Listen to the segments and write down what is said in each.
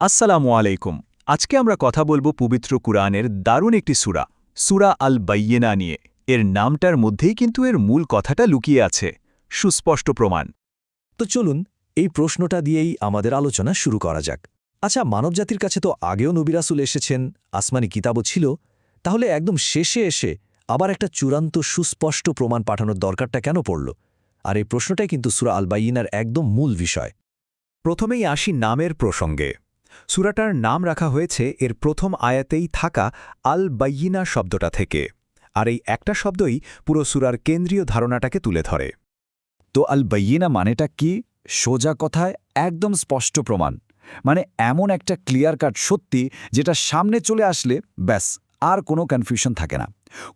আসসালামু আলাইকুম। আজকে আমরা কথা বলবো পবিত্র কুরআনের দারুণ একটি সূরা, সূরা আল বাইয়িনা নিয়ে। এর নামটার মধ্যেই কিন্তু এর মূল কথাটা লুকিয়ে আছে, সুস্পষ্ট প্রমাণ। তো চলুন এই প্রশ্নটা দিয়েই আমাদের আলোচনা শুরু করা যাক। আচ্ছা, মানবজাতির কাছে তো আগেও নবী রাসূল এসেছেন, আসমানি কিতাবও ছিল, তাহলে একদম শেষে এসে আবার একটা চূড়ান্ত সুস্পষ্ট প্রমাণ পাঠানোর দরকারটা কেন পড়ল? আর এই প্রশ্নটাই কিন্তু সূরা আল বাইয়িনার একদম মূল বিষয়। প্রথমেই আসি নামের প্রসঙ্গে। সূরাটার নাম রাখা হয়েছে এর প্রথম আয়াতেই থাকা আল বাইয়িনা শব্দটা থেকে, আর এই একটা শব্দই পুরো সূরার কেন্দ্রীয় ধারণাটাকে তুলে ধরে। তো আল বাইয়িনা মানেটা কি? সোজা কথায় একদম স্পষ্ট প্রমাণ, মানে এমন একটা ক্লিয়ার কাট সত্যি যেটা সামনে চলে আসলে ব্যাস আর কোনো কনফিউশন থাকে না।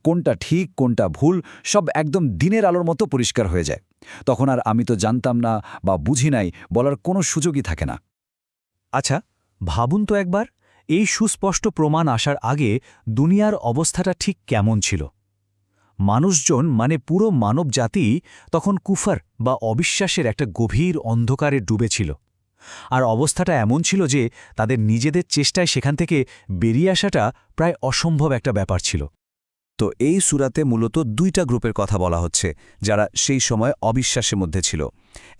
কোনটা ঠিক কোনটা ভুল সব একদম দিনের আলোর মতো পরিষ্কার হয়ে যায়। তখন আর আমি তো জানতাম না বা বুঝি নাই বলার কোনো সুযোগই থাকে না। আচ্ছা, ভাবুন তো একবার, এই সুস্পষ্ট প্রমাণ আসার আগে দুনিয়ার অবস্থাটা ঠিক কেমন ছিল? মানুষজন মানে পুরো মানবজাতি তখন কুফার বা অবিশ্বাসের একটা গভীর অন্ধকারে ডুবেছিল। আর অবস্থাটা এমন ছিল যে তাদের নিজেদের চেষ্টায় সেখান থেকে বেরিয়ে আসাটা প্রায় অসম্ভব একটা ব্যাপার ছিল। তো এই সূরাতে মূলত দুইটা গ্রুপের কথা বলা হচ্ছে, যারা সেই সময় অবিশ্বাসের মধ্যে ছিল।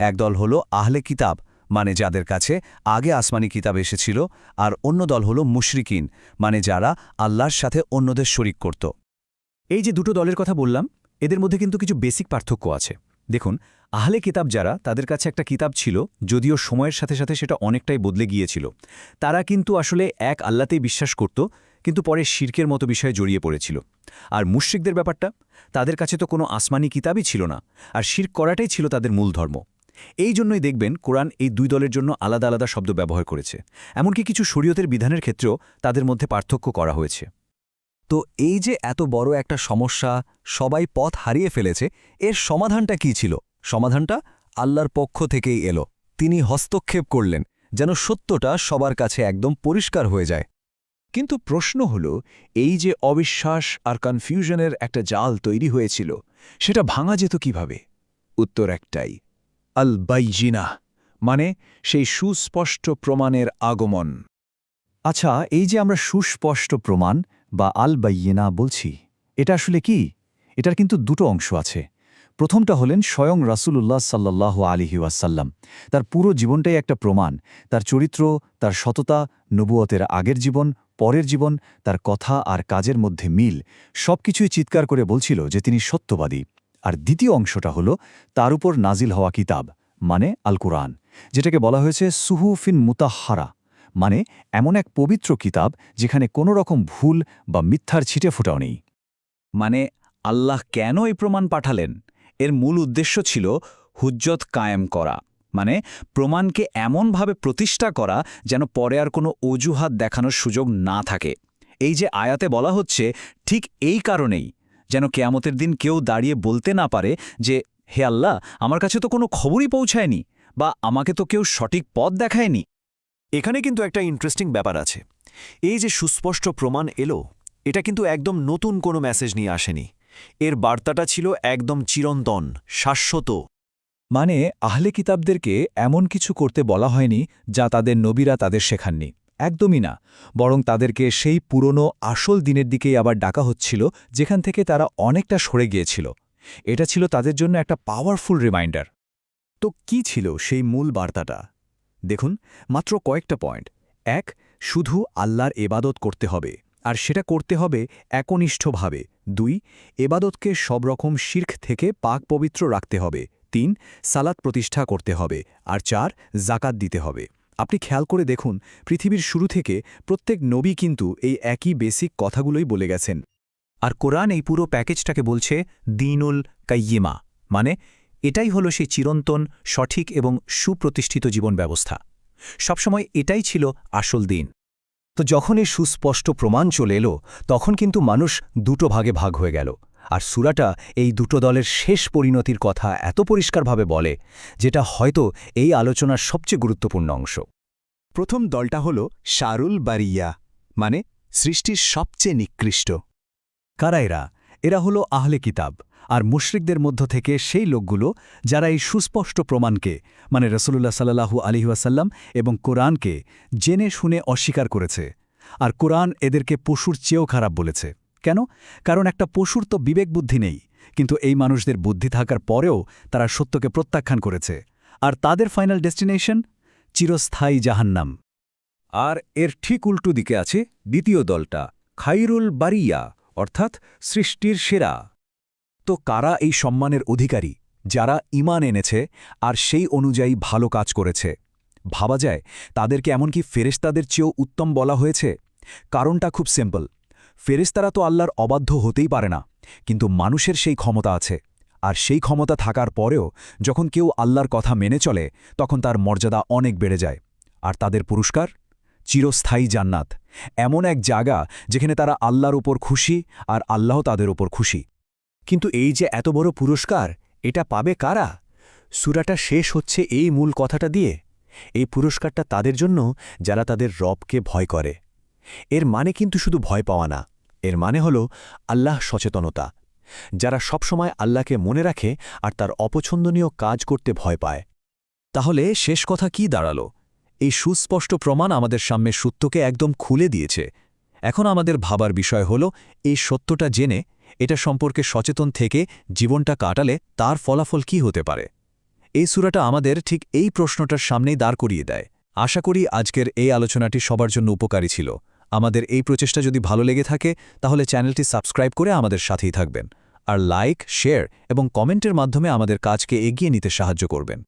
একদল হলো আহলে কিতাব, মানে যাদের কাছে আগে আসমানি কিতাব এসেছিল, আর অন্য দল হলো মুশরিকিন, মানে যারা আল্লাহর সাথে অন্যদের শরিক করত। এই যে দুটো দলের কথা বললাম, এদের মধ্যে কিন্তু কিছু বেসিক পার্থক্য আছে। দেখুন, আহলে কিতাব যারা, তাদের কাছে একটা কিতাব ছিল, যদিও সময়ের সাথে সাথে সেটা অনেকটাই বদলে গিয়েছিল। তারা কিন্তু আসলে এক আল্লাতেই বিশ্বাস করত, কিন্তু পরে শিরকের মতো বিষয়ে জড়িয়ে পড়েছিল। আর মুশরিকদের ব্যাপারটা, তাদের কাছে তো কোনো আসমানি কিতাবই ছিল না, আর শিরক করাটাই ছিল তাদের মূল ধর্ম। এই জন্যই দেখবেন কোরআন এই দুই দলের জন্য আলাদা আলাদা শব্দ ব্যবহার করেছে। এমনকি কিছু শরীয়তের বিধানের ক্ষেত্রেও তাদের মধ্যে পার্থক্য করা হয়েছে। তো এই যে এত বড় একটা সমস্যা, সবাই পথ হারিয়ে ফেলেছে, এর সমাধানটা কি ছিল? সমাধানটা আল্লাহর পক্ষ থেকেই এলো। তিনি হস্তক্ষেপ করলেন যেন সত্যটা সবার কাছে একদম পরিষ্কার হয়ে যায়। কিন্তু প্রশ্ন হল, এই যে অবিশ্বাস আর কনফিউশনের একটা জাল তৈরি হয়েছিল, সেটা ভাঙা যেত কিভাবে? উত্তর একটাই, আল বাইয়িনা, মানে সেই সুস্পষ্ট প্রমাণের আগমন। আচ্ছা, এই যে আমরা সুস্পষ্ট প্রমাণ বা আল বাইয়িনা বলছি, এটা আসলে কি? এটার কিন্তু দুটো অংশ আছে। প্রথমটা হলেন স্বয়ং রাসূলুল্লাহ সাল্লাল্লাহু আলাইহি ওয়াসাল্লাম। তার পুরো জীবনটাই একটা প্রমাণ। তার চরিত্র, তার সততা, নবুয়তের আগের জীবন, পরের জীবন, তার কথা আর কাজের মধ্যে মিল, সবকিছুই চিৎকার করে বলছিল যে তিনি সত্যবাদী। আর দ্বিতীয় অংশটা হলো তার উপর নাজিল হওয়া কিতাব, মানে আল কুরআন, যেটাকে বলা হয়েছে সুহুফিন মুতাহহারা, মানে এমন এক পবিত্র কিতাব যেখানে কোনো রকম ভুল বা মিথ্যার ছিটে ফোটাও নেই। মানে আল্লাহ কেন এই প্রমাণ পাঠালেন? এর মূল উদ্দেশ্য ছিল হুজ্জত কায়েম করা, মানে প্রমাণকে এমনভাবে প্রতিষ্ঠা করা যেন পরে আর কোনো অজুহাত দেখানোর সুযোগ না থাকে। এই যে আয়াতে বলা হচ্ছে, ঠিক এই কারণেই, যেন কেয়ামতের দিন কেউ দাঁড়িয়ে বলতে না পারে যে, হে আল্লাহ, আমার কাছে তো কোনো খবরই পৌঁছায়নি, বা আমাকে তো কেউ সঠিক পথ দেখায়নি। এখানে কিন্তু একটা ইন্টারেস্টিং ব্যাপার আছে। এই যে সুস্পষ্ট প্রমাণ এলো, এটা কিন্তু একদম নতুন কোনো মেসেজ নিয়ে আসেনি। এর বার্তাটা ছিল একদম চিরন্তন, শাশ্বত। মানে আহলে কিতাবদেরকে এমন কিছু করতে বলা হয়নি যা তাদের নবীরা তাদের শেখাননি, একদমই না। বরং তাদেরকে সেই পুরনো আসল দিনের দিকেই আবার ডাকা হচ্ছিল, যেখান থেকে তারা অনেকটা সরে গিয়েছিল। এটা ছিল তাদের জন্য একটা পাওয়ারফুল রিমাইন্ডার। তো কি ছিল সেই মূল বার্তাটা? দেখুন, মাত্র কয়েকটা পয়েন্ট। ১. শুধু আল্লাহর এবাদত করতে হবে, আর সেটা করতে হবে একনিষ্ঠভাবে। ২. এবাদতকে সব রকম শিরক থেকে পাক পবিত্র রাখতে হবে। ৩. সালাত প্রতিষ্ঠা করতে হবে। আর ৪. জাকাত দিতে হবে। আপনি খেয়াল করে দেখুন, পৃথিবীর শুরু থেকে প্রত্যেক নবী কিন্তু এই একই বেসিক কথাগুলোই বলে গেছেন। আর কোরআন এই পুরো প্যাকেজটাকে বলছে দীনুল কাইয়িমা, মানে এটাই হলো সেই চিরন্তন, সঠিক এবং সুপ্রতিষ্ঠিত জীবন ব্যবস্থা। সবসময় এটাই ছিল আসল দিন। তো যখন এই সুস্পষ্ট প্রমাণ চলে এলো, তখন কিন্তু মানুষ দুটো ভাগে ভাগ হয়ে গেল। আর সূরাটা এই দুটো দলের শেষ পরিণতির কথা এত পরিষ্কারভাবে বলে, যেটা হয়তো এই আলোচনার সবচেয়ে গুরুত্বপূর্ণ অংশ। প্রথম দলটা হল শারুল বারিয়া, মানে সৃষ্টির সবচেয়ে নিকৃষ্ট। কারা এরা? এরা হলো আহলে কিতাব। আর মুশরিকদের মধ্য থেকে সেই লোকগুলো যারা এই সুস্পষ্ট প্রমাণকে মানে রসুল্লাহ সাল্লাল্লাহু আলাইহি ওয়াসাল্লাম এবং কোরআনকে জেনে শুনে অস্বীকার করেছে। আর কোরআন এদেরকে পশুর চেয়েও খারাপ বলেছে। কেন? কারণ একটা পশুর তো বিবেক বুদ্ধি নেই, কিন্তু এই মানুষদের বুদ্ধি থাকার পরেও তারা সত্যকে প্রত্যাখ্যান করেছে। আর তাদের ফাইনাল ডেস্টিনেশন চিরস্থায়ী জাহান্নাম। আর এর ঠিক উল্টো দিকে আছে দ্বিতীয় দলটা, খাইরুল বারিয়া, অর্থাৎ সৃষ্টির সেরা। তো কারা এই সম্মানের অধিকারী? যারা ঈমান এনেছে আর সেই অনুযায়ী ভালো কাজ করেছে। ভাবা যায় তাদেরকে এমনকি ফেরেশতাদের চেয়েও উত্তম বলা হয়েছে। কারণটা খুব সিম্পল। ফেরেশতারা তো আল্লাহর অবাধ্য হতেই পারে না, কিন্তু মানুষের সেই ক্ষমতা আছে। আর সেই ক্ষমতা থাকার পরেও যখন কেউ আল্লাহর কথা মেনে চলে, তখন তার মর্যাদা অনেক বেড়ে যায়। আর তাদের পুরস্কার? চিরস্থায়ী জান্নাত, এমন এক জায়গা যেখানে তারা আল্লাহর উপর খুশি আর আল্লাহ তাদের উপর খুশি। কিন্তু এই যে এত বড় পুরস্কার, এটা পাবে কারা? সূরাটা শেষ হচ্ছে এই মূল কথাটা দিয়ে। এই পুরস্কারটা তাদের জন্য যারা তাদের রবকে ভয় করে। এর মানে কিন্তু শুধু ভয় পাওয়া না, এর মানে হল আল্লাহ সচেতনতা। যারা সবসময় আল্লাহকে মনে রাখে আর তার অপছন্দনীয় কাজ করতে ভয় পায়। তাহলে শেষ কথা কি দাঁড়ালো? এই সুস্পষ্ট প্রমাণ আমাদের সামনে সত্যকে একদম খুলে দিয়েছে। এখন আমাদের ভাবার বিষয় হল, এই সত্যটা জেনে এটা সম্পর্কে সচেতন থেকে জীবনটা কাটালে তার ফলাফল কি হতে পারে। এই সূরাটা আমাদের ঠিক এই প্রশ্নটার সামনেই দাঁড় করিয়ে দেয়। আশা করি আজকের এই আলোচনাটি সবার জন্য উপকারী ছিল। আমাদের এই প্রচেষ্টা যদি ভালো লেগে থাকে তাহলে চ্যানেলটি সাবস্ক্রাইব করে আমাদের সাথেই থাকবেন, আর লাইক, শেয়ার এবং কমেন্টের মাধ্যমে আমাদের কাজকে এগিয়ে নিতে সাহায্য করবেন।